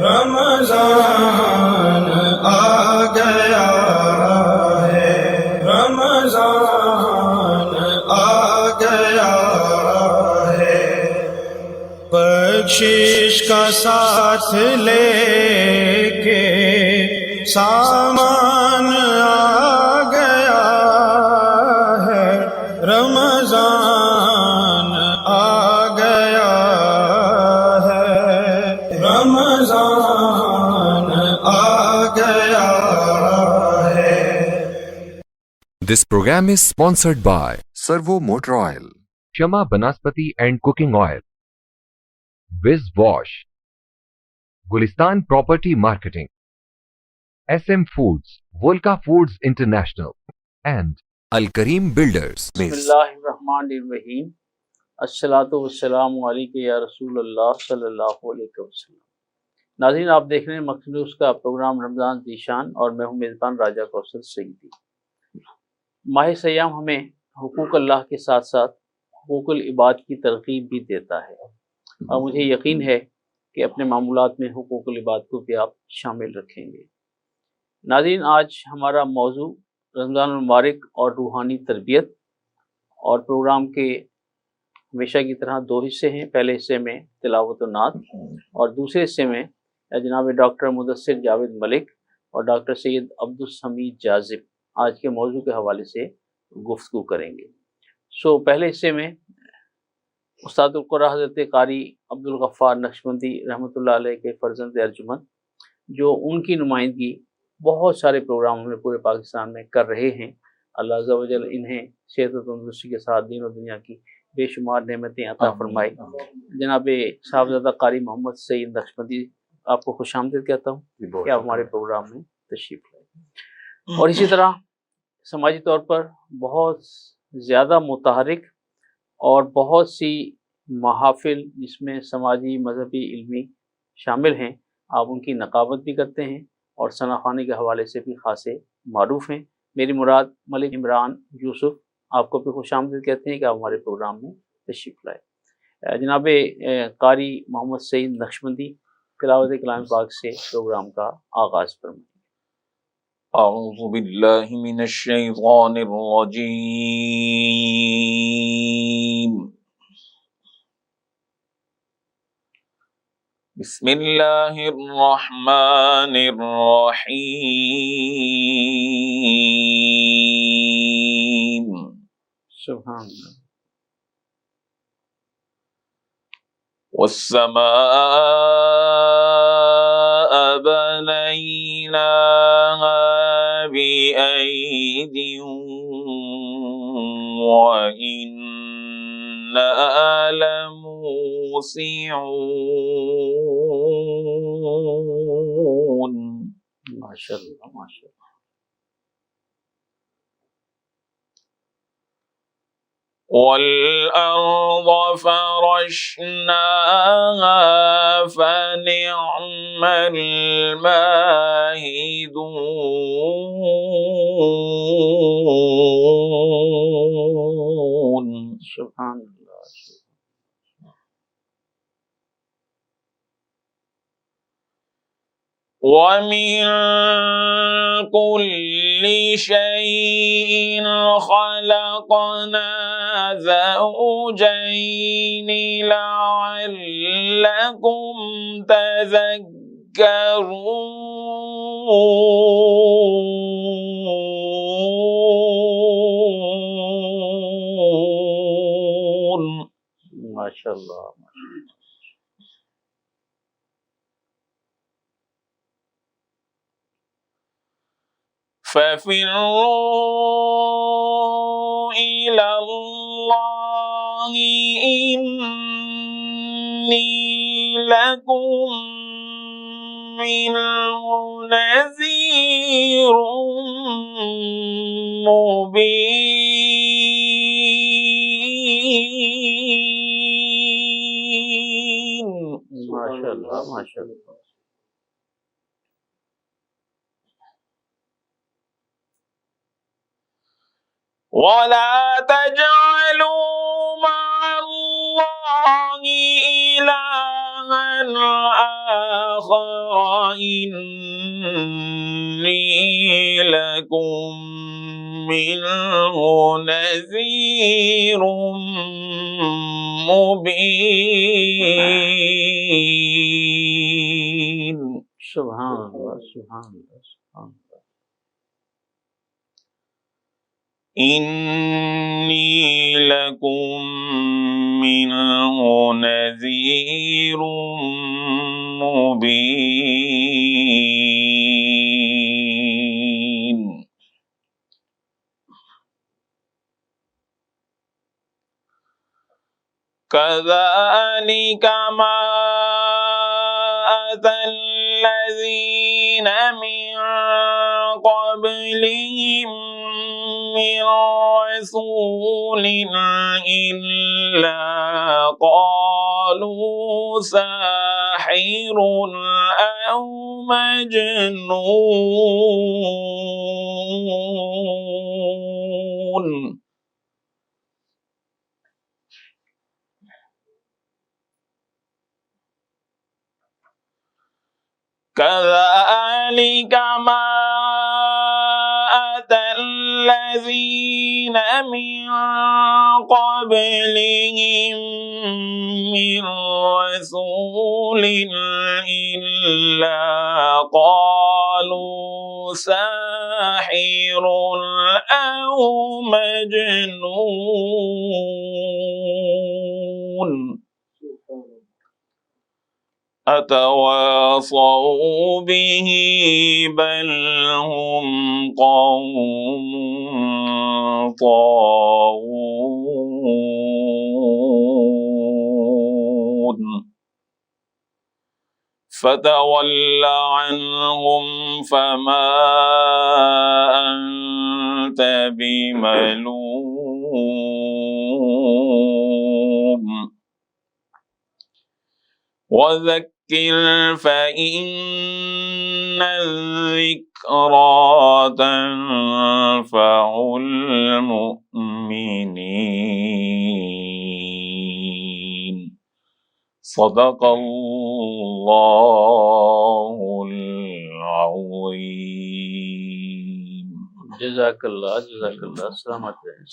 رمضان آ گیا ہے، رمضان آ گیا ہے، بخشش کا ساتھ لے کے سامان آ گیا ہے، رمضان آ گیا ہے، رمضان آ گیا ہے۔ This program is sponsored by Servo Motor Oil, Shama Banaspati and Cooking Oil, Wiz Wash, Gulistan Property Marketing, SM Foods, Volca Foods International, and Al Kareem Builders. بسم اللہ الرحمن الرحیم۔ الصلاۃ والسلام علیک یا رسول اللہ صلی اللہ علیہ وسلم۔ ناظرین، آپ دیکھ رہے ہیں مقصد نیوز کا پروگرام رمضان ذیشان، اور میں ہوں میزبان راجہ کوثر سعیدی۔ ماہ سیام ہمیں حقوق اللہ کے ساتھ ساتھ حقوق العباد کی ترغیب بھی دیتا ہے، اور مجھے یقین ہے کہ اپنے معمولات میں حقوق العباد کو بھی آپ شامل رکھیں گے۔ ناظرین، آج ہمارا موضوع رمضان المبارک اور روحانی تربیت، اور پروگرام کے ہمیشہ کی طرح دو حصے ہیں۔ پہلے حصے میں تلاوت و نعت، اور دوسرے حصے میں جناب ڈاکٹر مدثر جاوید ملک اور ڈاکٹر سید عبدالحمید جاذب آج کے موضوع کے حوالے سے گفتگو کریں گے۔ پہلے حصے میں استاد القرآن حضرت قاری عبدالغفار نقشبندی رحمۃ اللہ علیہ کے فرزند ارجمند، جو ان کی نمائندگی بہت سارے پروگراموں میں پورے پاکستان میں کر رہے ہیں، اللہ عز و جل انہیں صحت و تندرستی کے ساتھ دین و دنیا کی بے شمار نعمتیں عطا فرمائے۔ جناب صاحبزادہ قاری محمد سعید نقشبندی، آپ کو خوش آمدید کہتا ہوں کہ آپ ہمارے پروگرام میں تشریف لائیں۔ اور اسی طرح سماجی طور پر بہت زیادہ متحرک اور بہت سی محافل جس میں سماجی، مذہبی، علمی شامل ہیں، آپ ان کی نقابت بھی کرتے ہیں اور ثنا خوانی کے حوالے سے بھی خاصے معروف ہیں۔ میری مراد ملک عمران یوسف، آپ کو بھی خوش آمدید کہتے ہیں کہ آپ ہمارے پروگرام میں تشریف لائے۔ جناب قاری محمد سعید نقشبندی تلاوت کلام پاک سے پروگرام کا آغاز فرمائیں۔ اعوذ باللہ من الشیطان الرجیم، بسم اللہ الرحمن الرحیم۔ سبحان اللہ۔ والسماء بنيناها بأيد وإنا لموسعون۔ ماشاء اللہ، ماشاء اللہ۔ وَالْأَرْضَ فَرَشْنَاهَا فَنِعْمَ الْمَاهِدُونَ۔ سبحان اللہ۔ وَمِن كُلِّ شَيْءٍ خَلَقْنَا زَوْجَيْنِ لَعَلَّكُمْ تَذَكَّرُونَ۔ ماشاء اللہ۔ فَفِرُّوا إِلَى اللَّهِ إِنِّي لَكُمْ مِنْهُ نَذِيرٌ مُبِينٌ۔ ماشاء اللہ، ماشاء اللہ۔ وَلَا تَجْعَلُوا مَعَ اللَّهِ الآخر إني لكم منه نذير مبين. سبحان اللہ سبحان اللہ سبحان اللہ. إني لكم منه نذير مبين. كذلك ما أتى الذين من قبلهم من رسول إلا قالوا ساحر أو مجنون. كذلك ما أتى الذين من قبلهم من رسول إلا قالوا ساحر أو مجنون. أتواصوا به بل هم قوم طاغون. فتول عنهم فما أنت بملوم. وذكر فإن الذكرى تنفع المؤمنين. صدق الله العظيم. جزاک اللہ جزاک اللہ. سلامت رہیں.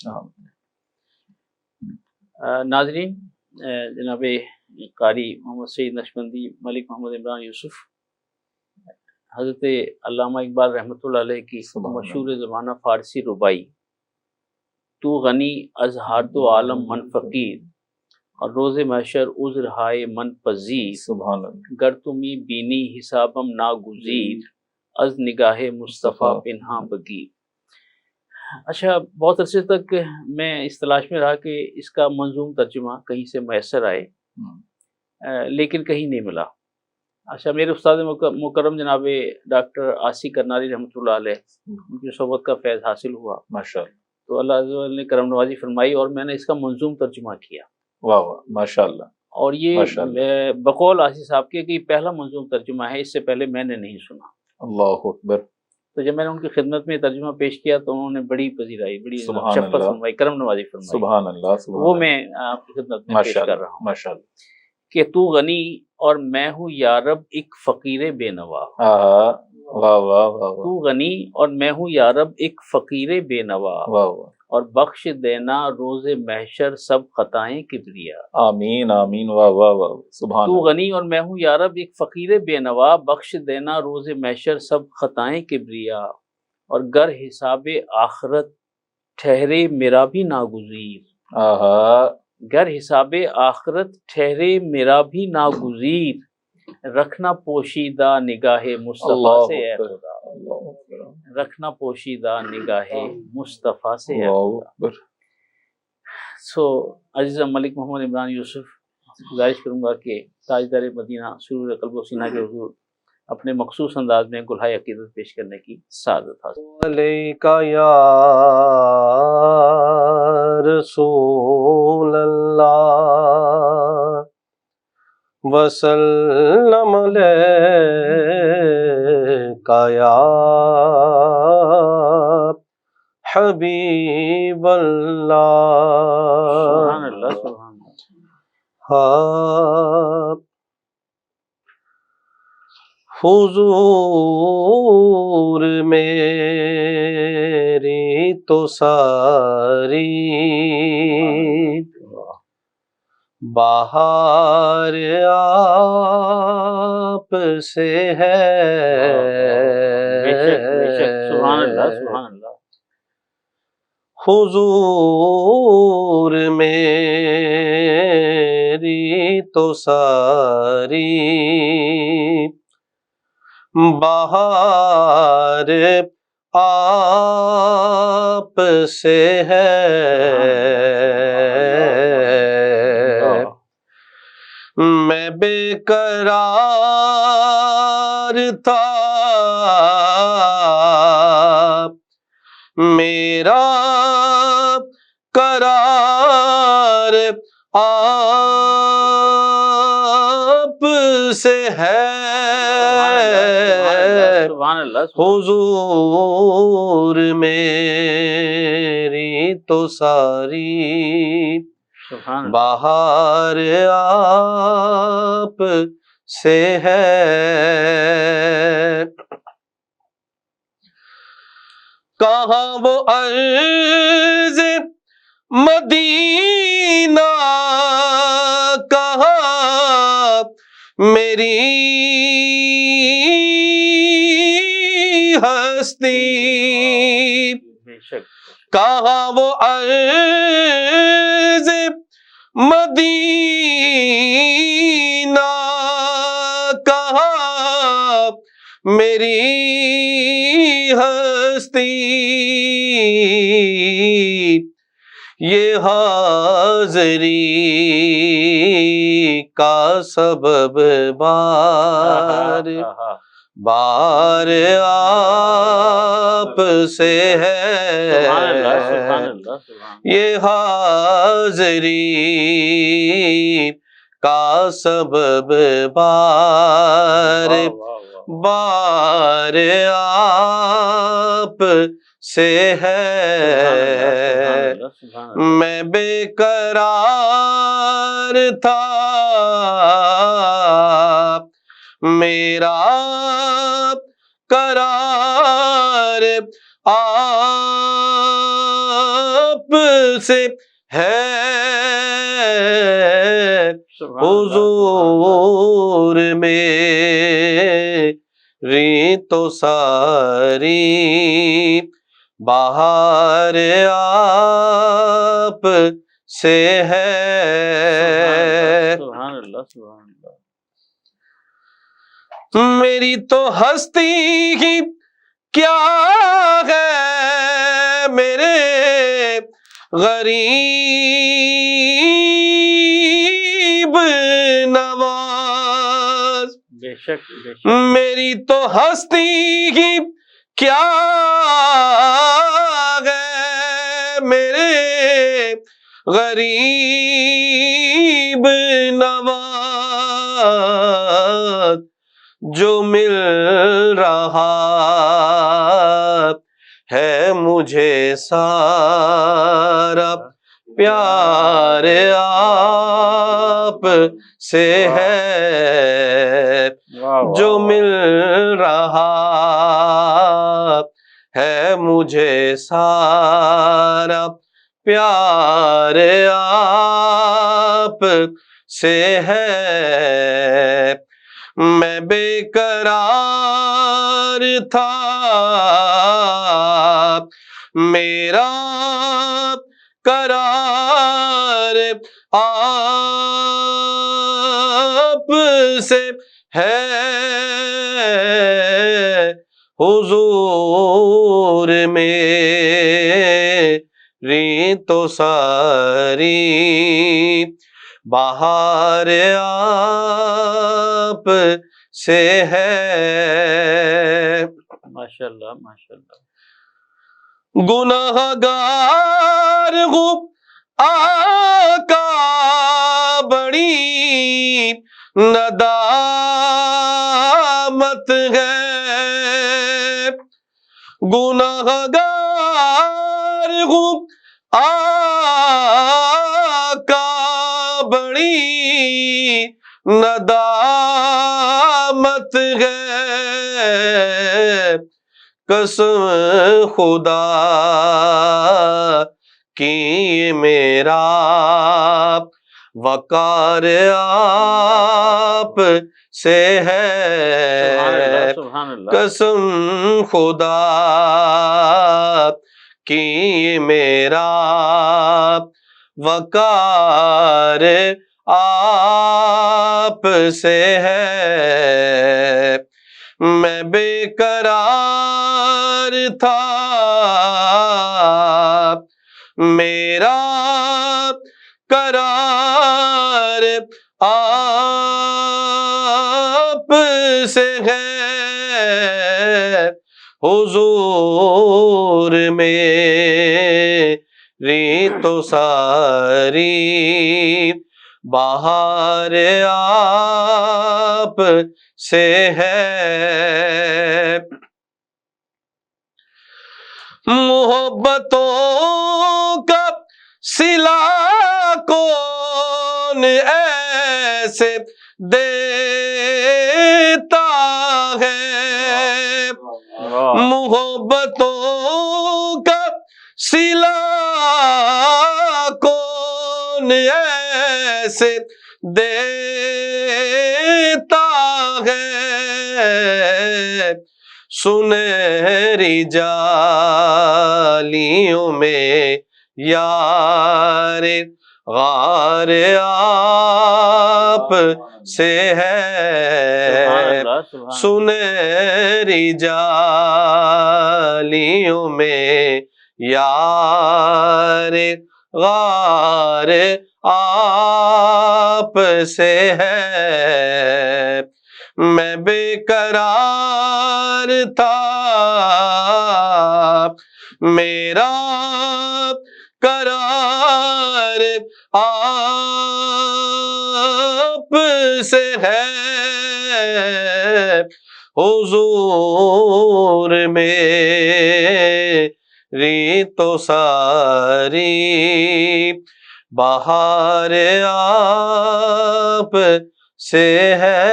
ناظرین، جناب قاری محمد سعید نقشبندی ملک محمد عمران یوسف حضرت علامہ اقبال رحمۃ اللہ علیہ کی مشہور زمانہ فارسی ربائی تو غنی از ہر دو عالم من فقیر اور روز محشر عذر ہائے من پذیر. سبحان اللہ. گر تمی بینی حسابم ناگزیر از نگاہ مصطفیٰ پنہاں بگیر. اچھا، بہت عرصے تک میں اس تلاش میں رہا کہ اس کا منظوم ترجمہ کہیں سے میسر آئے، لیکن کہیں نہیں ملا. اچھا، میرے استاد مکرم جناب ڈاکٹر عاصی کرناری رحمۃ اللہ علیہ، ان کی صحبت کا فیض حاصل ہوا ماشاءاللہ. تو اللہ عز و جل نے کرم نوازی فرمائی اور میں نے اس کا منظوم ترجمہ کیا. واہ واہ ماشاءاللہ. اور یہ بقول عاصی صاحب کے کہ یہ پہلا منظوم ترجمہ ہے، اس سے پہلے میں نے نہیں سنا. اللہ اکبر. تو جب میں نے ان کی خدمت میں ترجمہ پیش کیا تو انہوں نے بڑی پذیرائی، بڑی سبحان شفقت اللہ، فرمائی، کرم نوازی فرمائی. سبحان اللہ سبحان وہ اللہ. میں آپ کی خدمت میں پیش کر رہا ہوں ماشاءاللہ. کہ تو غنی اور میں ہوں یارب ایک فقیر بے نوا. واہ واہ واہ تو غنی اور میں ہوں یارب ایک فقیر بے نوا، واہ واہ. اور بخش دینا روز محشر سب خطائیں کبریا. آمین آمین. واہ واہ واہ. سبحان تو اللہ. غنی اور میں ہوں یارب ایک فقیر بے نوا، بخش دینا روز محشر سب خطائیں کبریا، اور گر حساب آخرت ٹھہرے میرا بھی ناگزیر. گر حساب آخرت ٹھہرے میرا بھی ناگزیر، رکھنا پوشیدہ نگاہ مصطفیٰ سے اے خدا. رکھنا پوشیدہ نگاہ مصطفیٰ سے اے خدا. سو عزیز ملک محمد عمران یوسف، گزارش کروں گا کہ تاجدار مدینہ سرور قلب و سینہ کے حضور اپنے مخصوص انداز میں گلہائے عقیدت پیش کرنے کی سعادت حاصل. علیکہ یا رسول اللہ وسلم علیکہ یا حبیب اللہ. سبحان اللہ سبحان اللہ. حضور میری تو ساری بہار آپ سے ہے، بے شک بے شک، سبحان اللہ سبحان اللہ۔ حضور میری تو ساری بہار آپ سے ہے، میں بے قرار تھا میرا قرار آپ سے ہے، سبحان اللہ۔ حضور میری تو ساری بہار آپ سے ہے۔ کہاں وہ عرض مدینہ، کہاں میری ہستی، کہاں وہ عرض مدینہ، کہاں میری ہستی، یہ حاضری کا سبب بار بار آپ سے ہے، یہ حاضری کا سبب بار بار آپ سے ہے، میں بے قرار تھا میرا قرار آپ سے ہے، حضور میری تو ساری بہار آپ سے ہے۔ سبحان اللہ سبحان اللہ۔ میری تو ہستی ہی کیا ہے میرے غریب نواز، بے شک بے شک، میری تو ہستی ہی کیا ہے میرے غریب نواز، جو مل رہا ہے مجھے سارا پیار آپ سے ہے، جو مل رہا ہے مجھے سارا پیار آپ سے ہے، میں بے قرار تھا میرا قرار آپ سے ہے، حضور میری تو ساری بہار آپ سے ہے۔ ماشاءاللہ ماشاءاللہ۔ گناہ گار ہوں آقا بڑی ندامت ہے، گناہ گار ہوں آقا بڑی ندامت ہے، قسم خدا کی میرا وقار آپ سے سبحان اللہ، ہے، سبحان اللہ۔ قسم خدا کی میرا وقار آپ سے ہے، میں بے قرار تھا، میرا قرار آپ سے ہے، حضور میری تو ساری بہار آپ سے ہے، محبتوں کا صلہ کون ایسے دیتا ہے، محبتوں کا صلہ کون ایسے دیتا ہے، سنہری جالیوں میں یار غار آپ سے ہے، سنہری جالیوں میں یار غار آپ سے ہے، میں بے قرار تھا، میرا قرار آپ سے ہے، حضور میری تو ساری بہار آپ سے ہے۔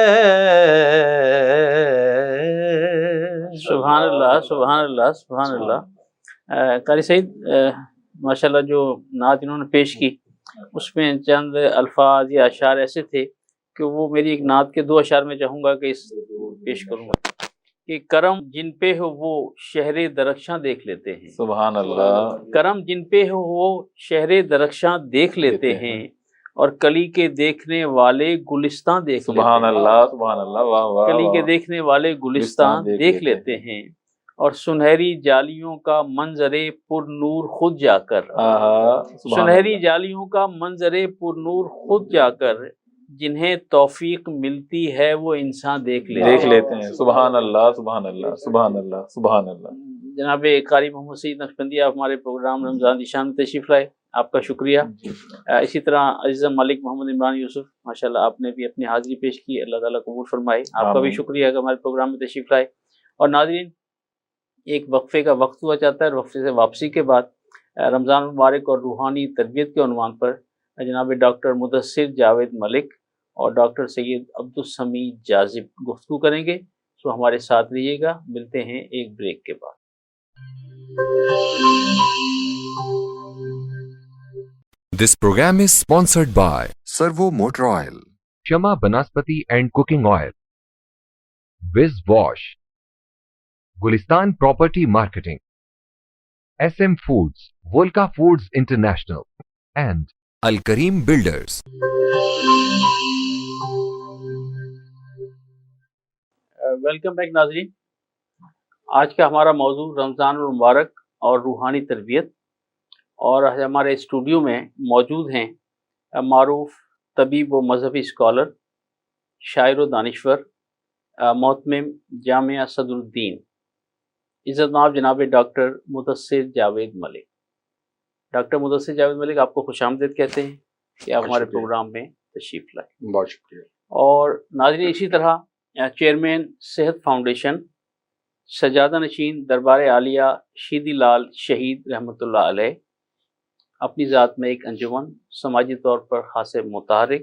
سبحان اللہ، سبحان اللہ، سبحان اللہ۔ قاری سعید، ماشاءاللہ جو نعت انہوں نے پیش کی اس میں چند الفاظ یا اشعار ایسے تھے کہ وہ میری ایک نعت کے 2 اشعار میں چاہوں گا کہ اس پیش کروں گا کہ کرم جن پہ ہو وہ شہر درخشاں دیکھ لیتے ہیں، سبحان اللہ، کرم جن پہ ہو وہ شہر درخشاں دیکھ لیتے ہیں، اور کلی کے دیکھنے والے گلستان دیکھ لیتے ہیں، سبحان اللہ، سبحان اللہ، واہ واہ، کلی کے دیکھنے والے گلستان دیکھ لیتے ہیں، اور سنہری جالیوں کا منظر پر نور خود جا کر، سنہری جالیوں کا منظر پر نور خود جا کر، جنہیں توفیق ملتی ہے وہ انسان دیکھ لیتے ہیں، سبحان اللہ، سبحان اللہ، سبحان اللہ، سبحان اللہ۔ جناب قاری محمد سعید نقشبندی، آپ ہمارے پروگرام رمضان ذیشان میں تشریف لائے، آپ کا شکریہ۔ اسی طرح عزیزم ملک محمد عمران یوسف، ماشاءاللہ آپ نے بھی اپنی حاضری پیش کی، اللہ تعالیٰ قبول فرمائے، آپ کا بھی شکریہ کہ ہمارے پروگرام میں تشریف لائے۔ اور ناظرین، ایک وقفے کا وقت ہوا چاہتا ہے، اور وقفے سے واپسی کے بعد رمضان المبارک اور روحانی تربیت کے عنوان پر جناب ڈاکٹر مدثر جاوید ملک اور ڈاکٹر سید عبدالسمیع جاذب گفتگو کریں گے، تو ہمارے ساتھ رہیے گا، ملتے ہیں ایک بریک کے بعد۔ This program is sponsored by Servo Motor Oil, Shama Banaspati and Cooking Oil, Wiz Wash, Gulistan Property Marketing, SM Foods, Volca Foods International, and Al Kareem Builders. Welcome back ناظرین، آج کا ہمارا موضوع رمضان المبارک اور روحانی تربیت، اور ہمارے اسٹوڈیو میں موجود ہیں معروف طبیب و مذہبی اسکالر، شاعر و دانشور، محتمم جامعہ صدر الدین، عزت مآب جناب ڈاکٹر مدثر جاوید ملک۔ ڈاکٹر مدثر جاوید ملک، آپ کو خوش آمدید کہتے ہیں کہ آپ ہمارے پروگرام میں تشریف لائے۔ بہت شکریہ۔ اور ناظرین، اسی طرح چیئرمین صحت فاؤنڈیشن، سجادہ نشین دربار عالیہ شیدی لال شہید رحمۃ اللہ علیہ، اپنی ذات میں ایک انجمن، سماجی طور پر خاص متحرک،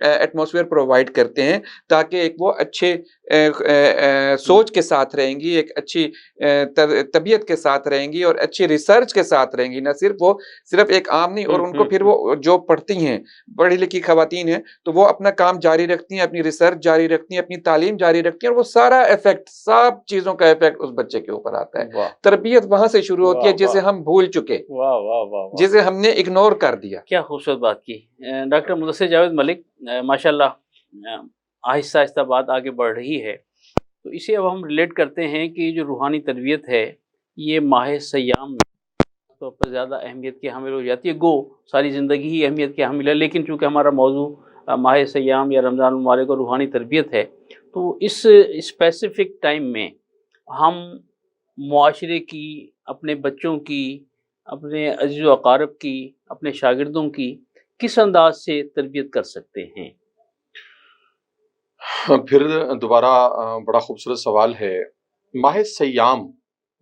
ایٹماسفیئر پرووائڈ کرتے ہیں تاکہ ایک وہ اچھے سوچ کے ساتھ رہیں گی، ایک اچھی طبیعت کے ساتھ رہیں گی اور اچھی ریسرچ کے ساتھ رہیں گی، نہ صرف ایک عام نہیں. اور ان کو پھر وہ جو پڑھتی ہیں پڑھی لکھی خواتین ہیں تو وہ اپنا کام جاری رکھتی ہیں، اپنی ریسرچ جاری رکھتی ہیں، اپنی تعلیم جاری رکھتی ہیں، اور وہ سارا ایفیکٹ، سب چیزوں کا ایفیکٹ اس بچے کے اوپر آتا ہے. تربیت وہاں سے شروع ہوتی ہے جسے ہم بھول چکے، جسے ہم نے اگنور کر دیا. کیا خوبصورت بات کی ڈاکٹر مدثر جاوید ملک. ماشاءاللہ آہستہ آہستہ بات آگے بڑھ رہی ہے، تو اسے اب ہم ریلیٹ کرتے ہیں کہ جو روحانی تربیت ہے یہ ماہ سیام میں طور پر زیادہ اہمیت کی حامل ہو جاتی ہے. گو ساری زندگی ہی اہمیت کی حامل ہے، لیکن چونکہ ہمارا موضوع ماہ سیام یا رمضان المبارک اور روحانی تربیت ہے، تو اس اسپیسیفک ٹائم میں ہم معاشرے کی، اپنے بچوں کی، اپنے عزیز و اقارب کی، اپنے شاگردوں کی کس انداز سے تربیت کر سکتے ہیں؟ پھر دوبارہ بڑا خوبصورت سوال ہے. ماہ سیام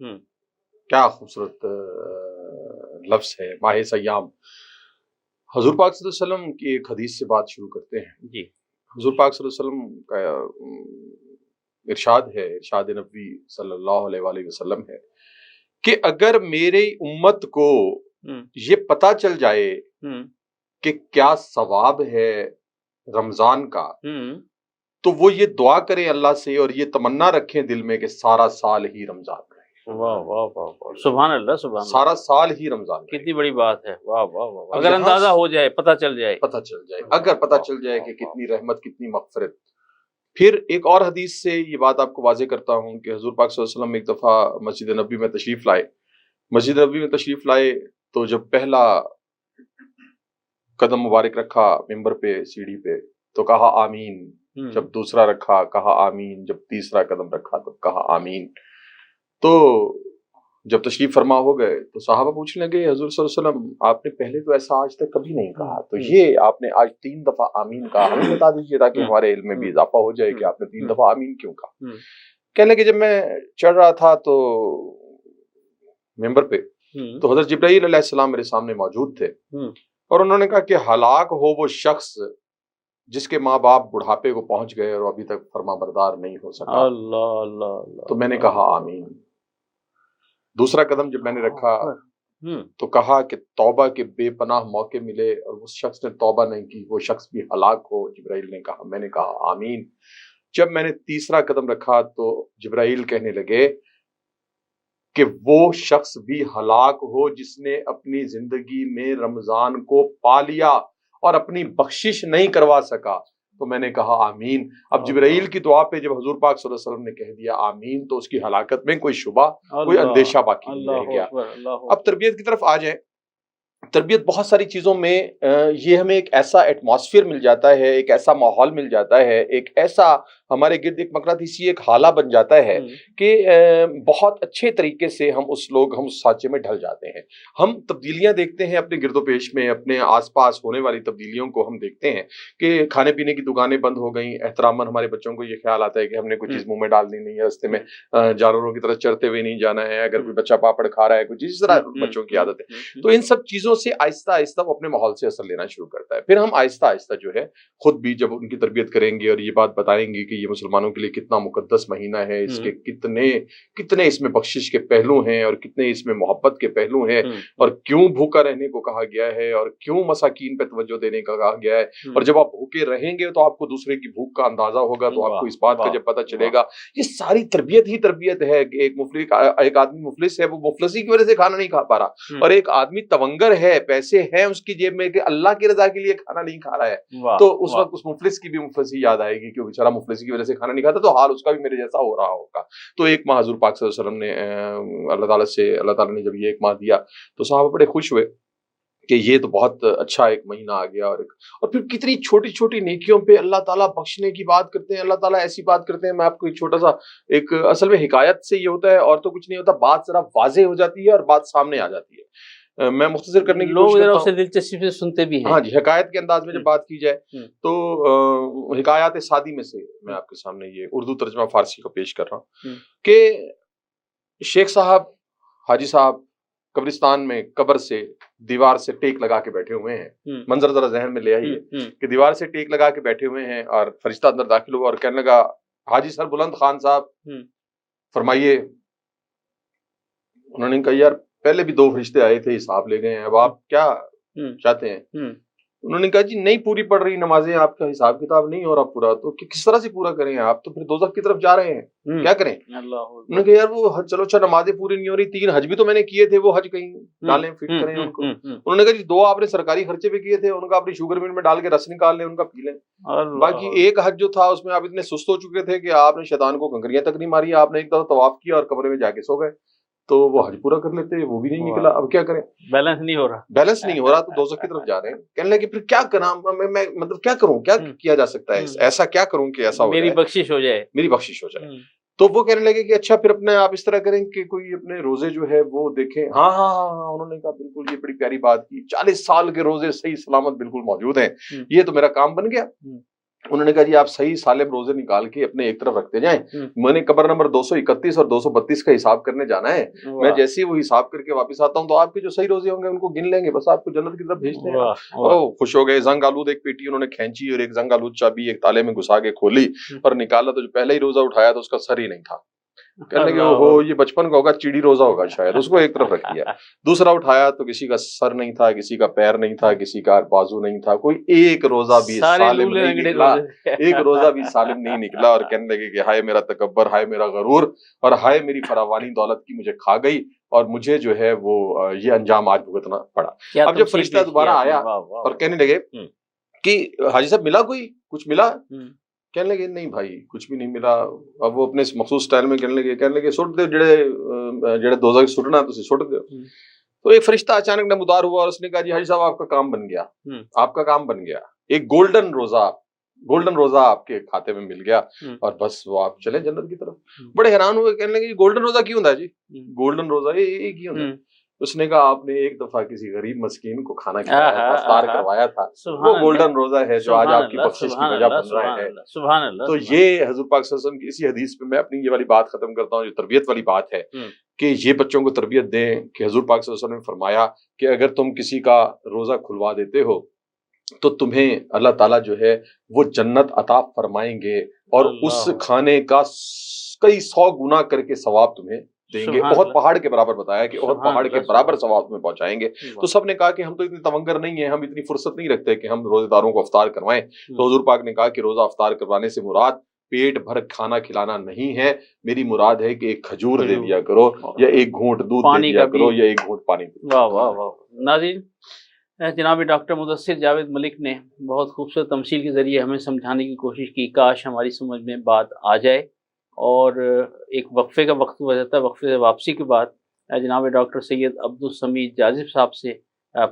کیا خوبصورت لفظ ہے، ماہ سیام. حضور پاک صلی اللہ علیہ وسلم کی ایک حدیث سے بات شروع کرتے ہیں. جی. حضور پاک صلی اللہ علیہ وسلم کا ارشاد ہے، ارشاد نبی صلی اللہ علیہ وآلہ وسلم ہے کہ اگر میری امت کو یہ پتہ چل جائے کہ کیا ثواب ہے رمضان کا، تو وہ یہ دعا کریں اللہ سے اور یہ تمنا رکھیں دل میں کہ سارا سال ہی رمضان رہے. واہ واہ واہ واہ، سبحان اللہ سبحان اللہ. سارا سال ہی رمضان رہے. کتنی بڑی بات ہے. واہ واہ واہ. اگر اندازہ ہو جائے، پتہ چل جائے، اگر پتہ چل جائے کہ کتنی رحمت، کتنی مغفرت. پھر ایک اور حدیث سے یہ بات آپ کو واضح کرتا ہوں کہ حضور پاک صلی اللہ علیہ وسلم ایک دفعہ مسجد نبوی میں تشریف لائے. مسجد نبوی میں تشریف لائے تو جب پہلا قدم مبارک رکھا ممبر پہ، سیڑھی پہ، تو کہا آمین. جب دوسرا رکھا کہا آمین. جب تیسرا قدم رکھا تب کہا آمین. تو جب تشریف فرما ہو گئے تو صحابہ پوچھنے لگے حضور صلی اللہ علیہ وسلم آپ نے پہلے تو ایسا آج تک کبھی نہیں کہا، تو یہ آپ نے آج 3 دفعہ آمین کہا، ہمیں بتا دیجیے تاکہ ہمارے علم میں بھی اضافہ ہو جائے کہ آپ نے 3 دفعہ آمین کیوں کہا. کہنے لگے جب میں چڑھ رہا تھا تو ممبر پہ تو حضرت جبرائیل علیہ السلام میرے سامنے موجود تھے اور انہوں نے کہا کہ ہلاک ہو وہ شخص جس کے ماں باپ بڑھاپے کو پہنچ گئے اور ابھی تک فرما بردار نہیں ہو سکا. اللہ اللہ. تو میں نے کہا آمین. دوسرا قدم جب میں نے رکھا تو کہا کہ توبہ کے بے پناہ موقع ملے اور اس شخص نے توبہ نہیں کی، وہ شخص بھی ہلاک ہو. جبرائیل نے کہا، میں نے کہا آمین. جب میں نے تیسرا قدم رکھا تو جبرائیل کہنے لگے کہ وہ شخص بھی ہلاک ہو جس نے اپنی زندگی میں رمضان کو پا لیا اور اپنی بخشش نہیں کروا سکا. تو میں نے کہا آمین. اب جبرائیل کی دعا پہ جب حضور پاک صلی اللہ علیہ وسلم نے کہہ دیا آمین تو اس کی ہلاکت میں کوئی شبہ، کوئی اندیشہ باقی نہیں رہ گیا. اب تربیت کی طرف آ جائیں. تربیت بہت ساری چیزوں میں یہ ہمیں ایک ایسا ایٹماسفیئر مل جاتا ہے، ایک ایسا ماحول مل جاتا ہے، ایک ایسا ہمارے گرد ایک مقناطیسی ایک حالہ بن جاتا ہے کہ بہت اچھے طریقے سے ہم اس سانچے میں ڈھل جاتے ہیں. ہم تبدیلیاں دیکھتے ہیں اپنے گرد و پیش میں، اپنے آس پاس ہونے والی تبدیلیوں کو ہم دیکھتے ہیں کہ کھانے پینے کی دکانیں بند ہو گئیں. احتراماً ہمارے بچوں کو یہ خیال آتا ہے کہ ہم نے کوئی چیز منہ میں ڈالنی نہیں ہے، راستے میں جانوروں کی طرح چرتے ہوئے نہیں جانا ہے، اگر کوئی بچہ پاپڑ کھا رہا ہے کوئی چیز، اس طرح بچوں کی عادت ہے. تو ان سب چیزوں سے آہستہ آہستہ وہ اپنے ماحول سے اثر لینا شروع کرتا ہے. پھر ہم آہستہ آہستہ جو ہے خود بھی جب ان کی تربیت کریں گے اور یہ بات بتائیں گے کہ یہ مسلمانوں کے لیے کتنا مقدس مہینہ ہے، اس کے کتنے اس میں بخشش کے پہلو ہیں اور کتنے اس میں محبت کے پہلو ہیں، اور کیوں بھوکا رہنے کو کہا گیا ہے اور کیوں مساکین پہ توجہ دینے کا کہا گیا ہے. اور جب آپ بھوکے رہیں گے تو آپ کو دوسرے کی بھوک کا اندازہ ہوگا، تو آپ کو اس بات کا جب پتہ چلے گا. یہ ساری تربیت ہی تربیت ہے کہ ایک آدمی مفلس ہے، وہ مفلسی کی وجہ سے کھانا نہیں کھا پا رہا، اور ایک آدمی تونگر ہے، پیسے ہیں اس کی جیب میں کہ اللہ کی رضا کے لیے کھانا نہیں کھا رہا ہے، تو اس وقت اس مفلس کی بھی مفلسی یاد آئے گی کہ وہ بیچارہ مفلسی کی وجہ سے کھانا نہیں کھاتا، تو حال اس کا بھی میرے جیسا ہو رہا ہوگا. تو ایک ماہ حضور پاک صلی اللہ علیہ وسلم نے اللہ تعالیٰ نے جب یہ ایک ماہ دیا تو صحابہ بڑے خوش ہوئے کہ یہ تو بہت اچھا ایک مہینہ آ گیا. اور پھر کتنی چھوٹی چھوٹی نیکیوں پہ اللہ تعالیٰ بخشنے کی بات کرتے ہیں. اللہ تعالیٰ ایسی بات کرتے ہیں، میں آپ کو ایک چھوٹا سا ایک اصل میں حکایت سے یہ ہوتا ہے اور تو کچھ نہیں ہوتا، بات ذرا واضح ہو جاتی ہے اور بات سامنے آ جاتی ہے. میں مختصر کرنے کی کوشش کرتا ہوں. دلچسپی سے سنتے بھی ہیں. ہاں جی، حکایت کے انداز میں جب بات کی جائے تو حکایات سادی میں سے میں آپ کے سامنے یہ اردو ترجمہ فارسی کا پیش کر رہا ہوں کہ شیخ صاحب، حاجی صاحب قبرستان میں قبر سے دیوار سے ٹیک لگا کے بیٹھے ہوئے ہیں. منظر ذرا ذہن میں لے آئیے کہ دیوار سے ٹیک لگا کے بیٹھے ہوئے ہیں اور فرشتہ اندر داخل ہوا اور کہنے لگا حاجی سر بلند خان صاحب فرمائیے. انہوں نے کہا یار پہلے بھی 2 فرشتے آئے تھے حساب لے گئے ہیں, اب آپ کیا چاہتے ہیں؟ انہوں نے کہا جی نہیں پوری پڑھ رہی نمازیں, آپ کا حساب کتاب نہیں ہو رہا پورا, تو کس طرح سے پورا کریں, آپ تو پھر دوزخ کی طرف جا رہے ہیں, کیا کریں؟ انہوں نے کہا یار وہ چلو اچھا نمازیں پوری نہیں ہو رہی, 3 حج بھی تو میں نے کیے تھے, وہ حج کہیں ڈالیں فٹ کریں ان کو. انہوں نے کہا جی 2 آپ نے سرکاری خرچے پہ کیے تھے, ان کا اپنی شوگر مل میں ڈال کے رس نکال لیں, ان کا پی لیں. باقی ایک حج جو تھا اس میں آپ اتنے سست ہو چکے تھے کہ آپ نے شیطان کو کنکریاں تک نہیں ماری, آپ نے ایک دفعہ طواف کیا اور کمرے میں جا کے سو گئے, تو وہ حج پورا کر لیتے, وہ بھی نہیں نکلا. اب کیا کریں, بیلنس نہیں ہو رہا تو دوزخ کی طرف جا رہے ہیں. کہنے لگے پھر کیا کرنا, میں مطلب کیا کروں, کیا کیا جا سکتا ہے, ایسا کیا کروں کہ ایسا ہو جائے, میری بخشش ہو جائے. تو وہ کہنے لگے کہ اچھا پھر اپنے آپ اس طرح کریں کہ کوئی اپنے روزے جو ہے وہ دیکھیں. ہاں ہاں ہاں انہوں نے کہا بالکل یہ بڑی پیاری بات کی, 40 سال کے روزے صحیح سلامت بالکل موجود ہیں, یہ تو میرا کام بن گیا. انہوں نے کہا جی آپ صحیح سالم روزے نکال کے اپنے ایک طرف رکھتے جائیں, میں نے قبر نمبر 231 اور 232 کا حساب کرنے جانا ہے, میں جیسے ہی وہ حساب کر کے واپس آتا ہوں تو آپ کے جو صحیح روزے ہوں گے ان کو گن لیں گے, بس آپ کو جنت کی طرف بھیج دیں. خوش ہو گئے. زنگ آلود ایک پیٹی انہوں نے کھینچی اور ایک زنگ آلود چابی ایک تالے میں گھسا کے کھولی اور نکالا, تو جو پہلا ہی روزہ اٹھایا تو اس کا سر ہی نہیں تھا. کہنے لگے اوہو یہ بچپن کا ہوگا, چیڑی روزہ ہوگا شاید, اس کو ایک طرف رکھ دیا. دوسرا اٹھایا تو کسی کا سر نہیں تھا, کسی کا پیر نہیں تھا, کسی کا بازو نہیں تھا, کوئی ایک روزہ بھی سالم نہیں نکلا, ایک روزہ بھی سالم نہیں نکلا. اور کہنے لگے کہ ہائے میرا تکبر, ہائے میرا غرور, اور ہائے میری فراوانی دولت کی مجھے کھا گئی, اور مجھے جو ہے وہ یہ انجام آج بھگتنا پڑا. اب جب فرشتہ دوبارہ آیا اور کہنے لگے کہ حاجی صاحب ملا کوئی, کچھ ملا؟ کہنے لگے نہیں بھائی کچھ بھی نہیں ملا. اب وہ اپنے مخصوص سٹائل میں کہنے لگے سٹ دے جڑے دوزخ سٹنا تسی سٹ دو. تو ایک فرشتہ اچانک نمودار ہوا اور اس نے کہا جی حاجی صاحب آپ کا کام بن گیا, آپ کا کام بن گیا, ایک گولڈن روزہ آپ کے کھاتے میں مل گیا, اور بس وہ آپ چلیں جنت کی طرف. بڑے حیران ہوئے, کہنے لگے گولڈن روزہ کیوں ہوتا ہے جی, گولڈن روزہ یہ کیوں ہوتا ہے؟ اس نے کہا آپ نے ایک دفعہ کسی غریب مسکین کو کھانا کھلایا تھا, افطار کروایا تھا, وہ گولڈن روزہ ہے جو آج آپ کی بخشش کی وجہ بن رہا ہے. تو یہ حضور پاک صلی اللہ علیہ وسلم کی اسی حدیث پہ میں اپنی یہ والی بات ختم کرتا ہوں, جو تربیت والی بات ہے کہ یہ بچوں کو تربیت دیں کہ حضور پاک صلی اللہ علیہ وسلم نے فرمایا کہ اگر تم کسی کا روزہ کھلوا دیتے ہو تو تمہیں اللہ تعالیٰ جو ہے وہ جنت عطا فرمائیں گے, اور اس کھانے کا کئی 100 گنا کر کے ثواب تمہیں دیں گے. احد پہاڑ کے برابر بتایا کہ احد پہاڑ کے برابر ثواب میں پہنچائیں گے. تو سب نے کہا کہ ہم تو اتنی تونگر نہیں ہیں, ہم اتنی فرصت نہیں رکھتے کہ ہم روزے داروں کو افطار کروائیں. تو حضور پاک نے کہا کہ روزہ افطار کروانے سے مراد پیٹ بھر کھانا کھلانا نہیں ہے, میری مراد ہے کہ ایک کھجور دے دیا کرو, یا ایک گھونٹ دودھ دے دیا کرو, یا ایک گھونٹ پانی دے دیا. واہ واہ واہ. ناظرین, جناب ڈاکٹر مدثر جاوید ملک نے بہت خوبصورت تمثیل کے ذریعے ہمیں سمجھانے کی کوشش کی. کاش ہماری سمجھ میں بات آ جائے. اور ایک وقفے کا وقت ہوا جاتا ہے, وقفے سے واپسی کے بعد جناب ڈاکٹر سید عبدالسمیع جاذب صاحب سے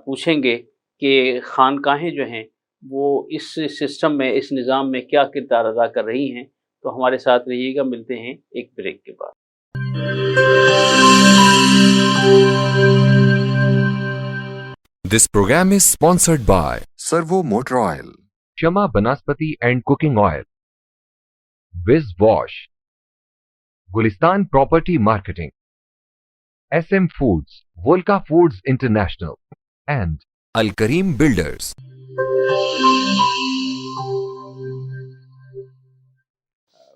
پوچھیں گے کہ خانقاہیں جو ہیں وہ اس سسٹم میں, اس نظام میں کیا کردار ادا کر رہی ہیں. تو ہمارے ساتھ رہیے گا, ملتے ہیں ایک بریک کے بعد. This program is sponsored by Servo Motor Oil, Shama Banaspati and Cooking Oil, Viz Wash, Gulistan Property Marketing, SM Foods, Volca Foods International, and Al Kareem Builders.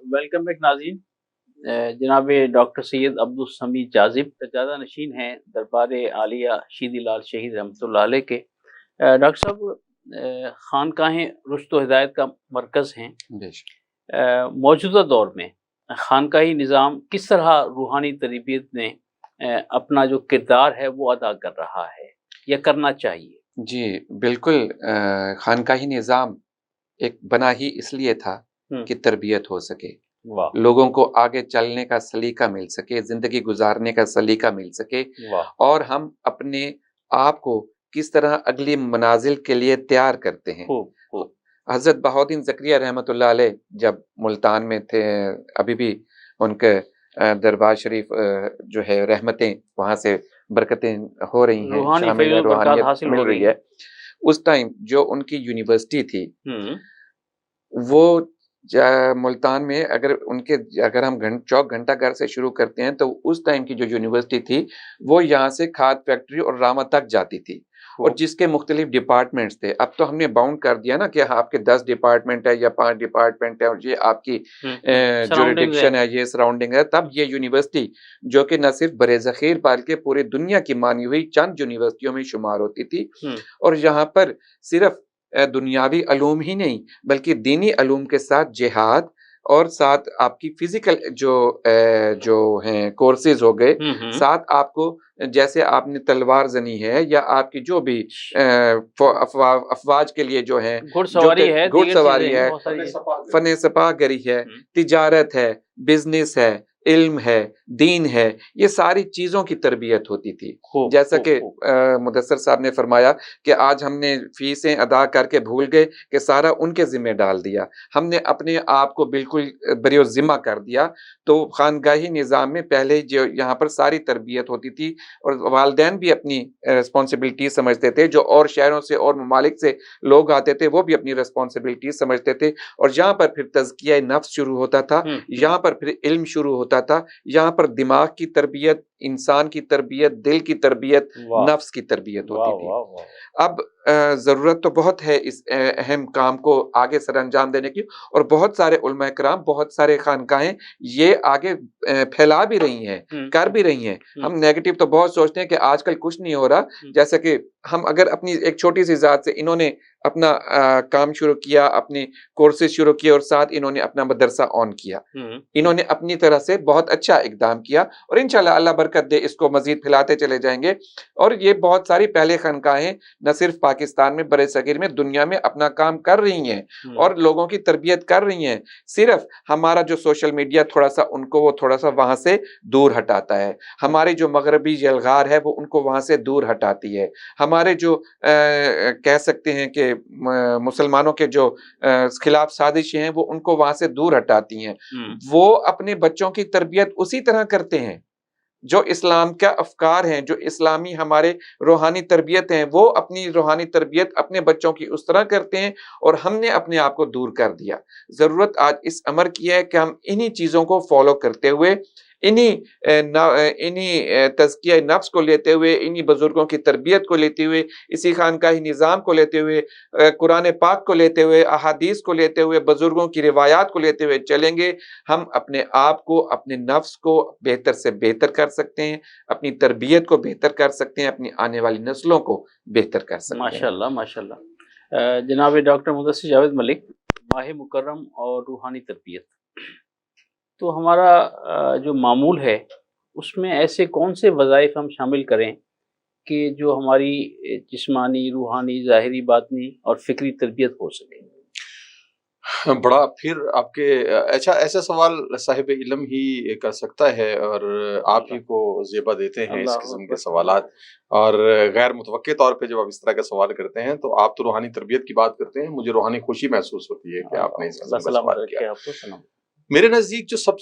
Welcome back ناظرین. جناب ڈاکٹر سید عبدالسمیع جاذب سجادہ نشین ہیں دربار عالیہ شیدی لال شہید رحمۃ اللہ علیہ کے. ڈاکٹر صاحب, خانقاہیں رشد و ہدایت کا مرکز ہیں. موجودہ دور میں خانقاہی نظام کس طرح روحانی تربیت میں اپنا جو کردار ہے وہ ادا کر رہا ہے یا کرنا چاہیے؟ جی بالکل. خانقاہی نظام ایک بنا ہی اس لیے تھا کہ تربیت ہو سکے, لوگوں کو آگے چلنے کا سلیقہ مل سکے, زندگی گزارنے کا سلیقہ مل سکے, اور ہم اپنے آپ کو کس طرح اگلی منازل کے لیے تیار کرتے ہیں. حضرت بہاؤالدین زکریا رحمۃ اللہ علیہ جب ملتان میں تھے, ابھی بھی ان کے دربار شریف جو ہے رحمتیں وہاں سے برکتیں ہو رہی ہیں, روحانیت مل رہی ہے. اس ٹائم جو ان کی یونیورسٹی تھی وہ ملتان میں اگر ہم چوک گھنٹہ گھر سے شروع کرتے ہیں تو اس ٹائم کی جو یونیورسٹی تھی وہ یہاں سے کھاد فیکٹری اور راما تک جاتی تھی، اور جس کے مختلف ڈپارٹمنٹس تھے. اب تو ہم نے باؤنڈ کر دیا نا کہ آپ کے 10 ڈپارٹمنٹ ہے یا 5 ڈپارٹمنٹ ہے اور یہ آپ کی جوریڈکشن ہے، یہ سراؤنڈنگ ہے. تب یہ یونیورسٹی جو کہ نہ صرف برِ ذخیر بلکہ پورے دنیا کی مانی ہوئی چند یونیورسٹیوں میں شمار ہوتی تھی، اور یہاں پر صرف دنیاوی علوم ہی نہیں بلکہ دینی علوم کے ساتھ جہاد اور ساتھ آپ کی فزیکل جو ہیں کورسز ہو گئے، ساتھ آپ کو جیسے آپ نے تلوار زنی ہے یا آپ کی جو بھی افواج کے لیے جو ہے گھڑ سواری ہے، فن سپاہ گری ہے، تجارت ہے، بزنس ہے، علم ہے، دین ہے، یہ ساری چیزوں کی تربیت ہوتی تھی. جیسا کہ مدثر صاحب نے فرمایا کہ آج ہم نے فیسیں ادا کر کے بھول گئے کہ سارا ان کے ذمہ ڈال دیا، ہم نے اپنے آپ کو بالکل بریو ذمہ کر دیا. تو خانگاہی نظام میں پہلے جو یہاں پر ساری تربیت ہوتی تھی، اور والدین بھی اپنی رسپانسبلٹی سمجھتے تھے، جو اور شہروں سے اور ممالک سے لوگ آتے تھے وہ بھی اپنی رسپانسبلٹی سمجھتے تھے، اور یہاں پر پھر تزکیہ نفس شروع ہوتا تھا، یہاں پر پھر علم شروع ہوتا تھا، یہاں پر دماغ کی تربیت، انسان کی تربیت، دل کی تربیت، نفس کی تربیت ہوتی تھی. اب ضرورت تو بہت ہے اس اہم کام کو آگے سر انجام دینے کی، اور بہت سارے علماء کرام، بہت سارے خانقاہیں یہ آگے پھیلا بھی رہی ہیں، کر بھی رہی ہیں. ہم نیگیٹو تو بہت سوچتے ہیں کہ آج کل کچھ نہیں ہو رہا، جیسا کہ ہم اگر اپنی ایک چھوٹی سی ذات سے انہوں نے اپنا کام شروع کیا، اپنی کورسز شروع کیے، اور ساتھ انہوں نے اپنا مدرسہ آن کیا، انہوں نے اپنی طرح سے بہت اچھا اقدام کیا، اور انشاءاللہ اللہ برکت دے اس کو مزید پھیلاتے چلے جائیں گے. اور یہ بہت ساری پہلے خانقاہیں نہ صرف پاکستان میں برِ صغیر میں دنیا میں اپنا کام کر رہی ہیں اور لوگوں کی تربیت کر رہی ہیں. صرف ہمارا جو سوشل میڈیا تھوڑا سا ان کو وہ تھوڑا سا وہاں سے دور ہٹاتا ہے، ہماری جو مغربی یلغار ہے وہ ان کو وہاں سے دور ہٹاتی ہے، ہمارے جو کہہ سکتے ہیں کہ مسلمانوں کے جو خلاف سازشیں ہیں وہ ان کو وہاں سے دور ہٹاتی ہیں. وہ اپنے بچوں کی تربیت اسی طرح کرتے ہیں جو اسلام کا افکار ہیں، جو اسلامی ہمارے روحانی تربیت ہیں، وہ اپنی روحانی تربیت اپنے بچوں کی اس طرح کرتے ہیں، اور ہم نے اپنے آپ کو دور کر دیا. ضرورت آج اس امر کی ہے کہ ہم انہی چیزوں کو فالو کرتے ہوئے، انہی تزکیہ نفس کو لیتے ہوئے، انہی بزرگوں کی تربیت کو لیتے ہوئے، اسی خانقاہی نظام کو لیتے ہوئے، قرآن پاک کو لیتے ہوئے، احادیث کو لیتے ہوئے، بزرگوں کی روایات کو لیتے ہوئے چلیں گے، ہم اپنے آپ کو، اپنے نفس کو بہتر سے بہتر کر سکتے ہیں، اپنی تربیت کو بہتر کر سکتے ہیں، اپنی آنے والی نسلوں کو بہتر کر سکتے ہیں. ماشاءاللہ ماشاءاللہ. جناب ڈاکٹر مدثر جاوید ملک، ماہ مکرم اور روحانی تربیت، تو ہمارا جو معمول ہے اس میں ایسے کون سے وظائف ہم شامل کریں کہ جو ہماری جسمانی، روحانی، ظاہری، باطنی اور فکری تربیت ہو سکے؟ بڑا پھر آپ کے ایسا سوال صاحب علم ہی کر سکتا ہے، اور آپ ہی کو زیبا دیتے ہیں اس قسم کے سوالات. اور غیر متوقع طور پہ جب آپ اس طرح کا سوال کرتے ہیں تو آپ تو روحانی تربیت کی بات کرتے ہیں، مجھے روحانی خوشی محسوس ہوتی ہے کہ آپ نے اس قسم کا سوال کیا. میرے نزدیک جو سب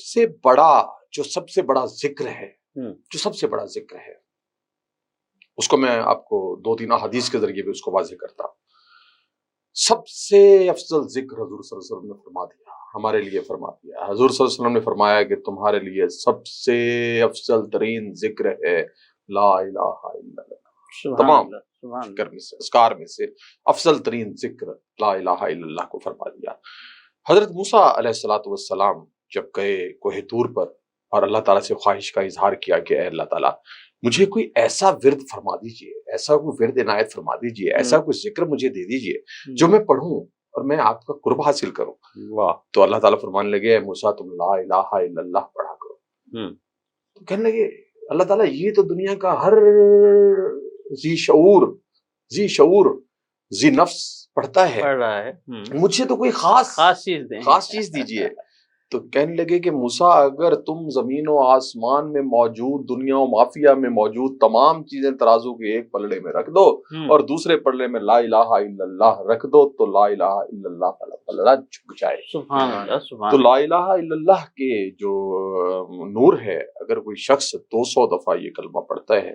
سے بڑا ذکر ہے اس کو میں آپ کو 2-3 احادیث کے ذریعے بھی اس کو واضح کرتا ہوں. سب سے افضل ذکر حضور صلی اللہ علیہ وسلم نے فرما دیا، ہمارے لیے فرما دیا. حضور صلی اللہ علیہ وسلم نے فرمایا کہ تمہارے لیے سب سے افضل ترین ذکر ہے لا الہ الا اللہ. تمام ذکر میں سے، اذکار میں سے افضل ترین ذکر لا الہ الا اللہ کو فرما دیا. حضرت موسیٰ علیہ السلام جب گئے کوہ طور پر اور اللہ تعالیٰ سے خواہش کا اظہار کیا کہ اے اللہ تعالیٰ مجھے کوئی ایسا ورد فرما دیجئے، ایسا کوئی ورد عنایت فرما دیجئے، ایسا کوئی ذکر مجھے دے دیجئے جو میں پڑھوں اور میں آپ کا قرب حاصل کروں. تو اللہ تعالیٰ فرمانے لگے اے موسیٰ تم لا الہ الا اللہ پڑھا کرو. تو کہنے لگے اللہ تعالیٰ یہ تو دنیا کا ہر ذی شعور ذی نفس پڑھتا ہے، مجھے تو کوئی خاص چیز دیجئے. تو کہنے لگے کہ موسیٰ اگر تم زمین و آسمان میں موجود، دنیا و مافیا میں موجود تمام چیزیں ترازو کے ایک پلڑے میں رکھ دو اور دوسرے پلڑے میں لا الہ الا اللہ رکھ دو تو لا الہ الا اللہ کا پلڑا جھک جائے. سبحان اللہ. تو لا الہ الا اللہ کے جو نور ہے، اگر کوئی شخص 200 دفعہ یہ کلمہ پڑھتا ہے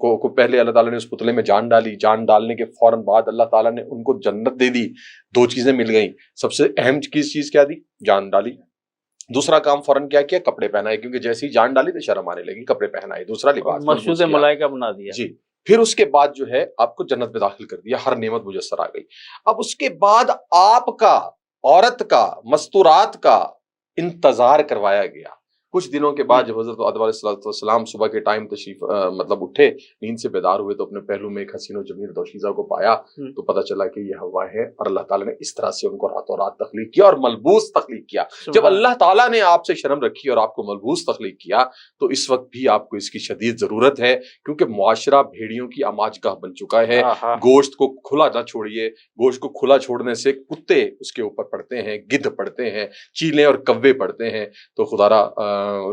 کو پہلے اللہ تعالیٰ نے اس پتلے میں جان ڈالی، جان ڈالنے کے فوراً بعد اللہ تعالیٰ نے ان کو جنت دے دی. 2 چیزیں مل گئیں. سب سے اہم چیز کیا دی؟ جان ڈالی. دوسرا کام فوراً کیا کیا؟ کپڑے پہنائے، کیونکہ جیسے ہی جان ڈالی تو شرم آنے لگی، کپڑے پہنائے، دوسرا لباس مسجود ملائکہ بنا دیا. جی. پھر اس کے بعد جو ہے آپ کو جنت میں داخل کر دیا، ہر نعمت میسر آ گئی. اب اس کے بعد آپ کا، عورت کا، مستورات کا انتظار کروایا گیا. کچھ دنوں کے بعد جب حضرت آدم علیہ السلام صبح کے ٹائم تشریف مطلب اٹھے، نیند سے بیدار ہوئے، تو اپنے پہلو میں ایک حسین و جمیل دوشیزہ کو پایا تو پتہ چلا کہ یہ ہوا ہے. اور اللہ تعالیٰ نے اس طرح سے ان کو راتوں رات تخلیق کیا اور ملبوس تخلیق کیا. جب اللہ تعالیٰ نے آپ سے شرم رکھی اور آپ کو ملبوس تخلیق کیا تو اس وقت بھی آپ کو اس کی شدید ضرورت ہے، کیونکہ معاشرہ بھیڑیوں کی آماج گاہ بن چکا ہے. گوشت کو کھلا نہ چھوڑیے، گوشت کو کھلا چھوڑنے سے کتے اس کے اوپر پڑتے ہیں، گدھ پڑتے ہیں، چیلیں اور کوے پڑتے ہیں. تو خدا را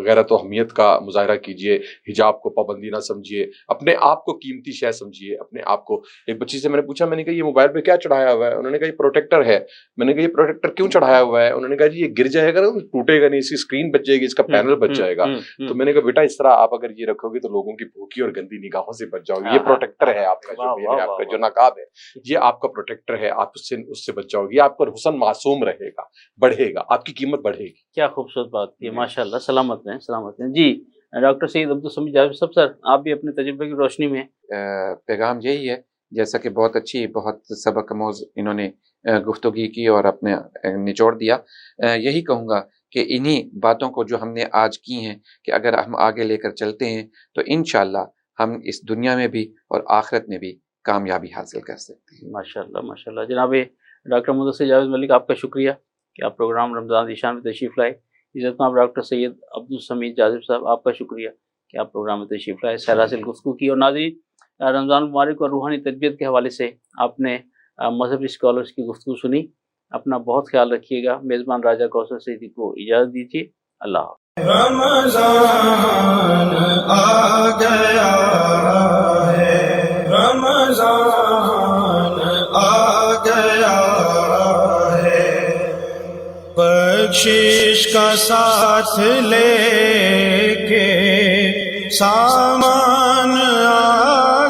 غیرت و اہمیت کا مظاہرہ کیجئے، حجاب کو پابندی نہ سمجھیے، اپنے آپ کو قیمتی شے سمجھیے، اپنے آپ کو. ایک بچی سے میں نے پوچھا، میں نے کہا یہ موبائل پہ کیا چڑھایا ہوا ہے؟ انہوں نے کہا یہ پروٹیکٹر ہے. میں نے کہا یہ پروٹیکٹر کیوں چڑھایا ہوا ہے؟ انہوں نے کہا جی یہ گر جائے گا نا، ٹوٹے گا نہیں، اس کی اسکرین بچ جائے گی، اس کا پینل بچ جائے گا. تو میں نے کہا بیٹا اس طرح آپ اگر یہ رکھو گے تو لوگوں کی بھوکی اور گندی نگاہوں سے بچ جاؤ گے. یہ پروٹیکٹر ہے آپ کا، جو ہے آپ کا جو نقاب ہے، یہ آپ کا پروٹیکٹر ہے. آپ اس سے بچ جاؤ گے، آپ کا حسن معصوم رہے گا، بڑھے گا، آپ کی قیمت بڑھے گی. کیا خوبصورت بات کی، ماشاءاللہ. سلامت رہیں، سلامت رہیں. جی ڈاکٹر سید عبدالسمیع جاوید صاحب، سر آپ بھی اپنے تجربے کی روشنی میں پیغام یہی ہے، جیسا کہ بہت اچھی، بہت سبق آموز انہوں نے گفتگو کی اور اپنے نچوڑ دیا. یہی کہوں گا کہ انہی باتوں کو جو ہم نے آج کی ہیں کہ اگر ہم آگے لے کر چلتے ہیں تو انشاءاللہ ہم اس دنیا میں بھی اور آخرت میں بھی کامیابی حاصل کر سکتے ہیں. ماشاءاللہ ماشاءاللہ. جناب ڈاکٹر مدثر جاوید ملک، آپ کا شکریہ کہ آپ پروگرام رمضان ذیشان میں تشریف لائے. عزت مآب ڈاکٹر سید عبدالسمیع جاوید صاحب، آپ کا شکریہ کہ آپ پروگرام میں تشریف لائے، سیرحاصل گفتگو کی. اور ناظرین، رمضان مبارک اور روحانی تربیت کے حوالے سے آپ نے مذہبی اسکالرس کی گفتگو سنی. اپنا بہت خیال رکھیے گا. میزبان راجہ کوثر سیدی کو اجازت دیجیے. اللہ حافظ. رمضان آ گیا ہے، رمضان آ گیا ہے، بخشش کا ساتھ لے کے سامان آ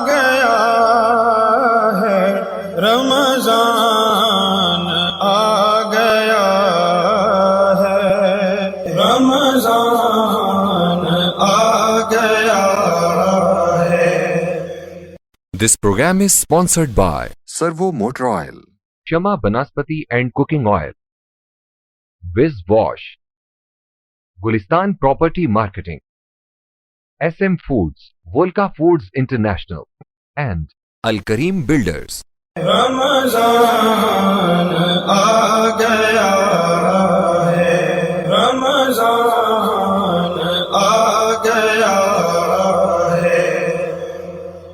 گیا ہے، رمضان آ گیا ہے، رمضان آ گیا ہے. This program is sponsored by Servo Motor Oil, Shama Banaspati and Cooking Oil, Viz Wash, Gulistan Property Marketing, SM Foods, Volca Foods International, and Al Kareem Builders. رمضان آ گیا ہے، رمضان آ گیا ہے،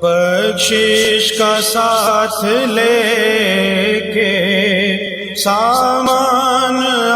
بخشش کا ساتھ لے کے سامان آ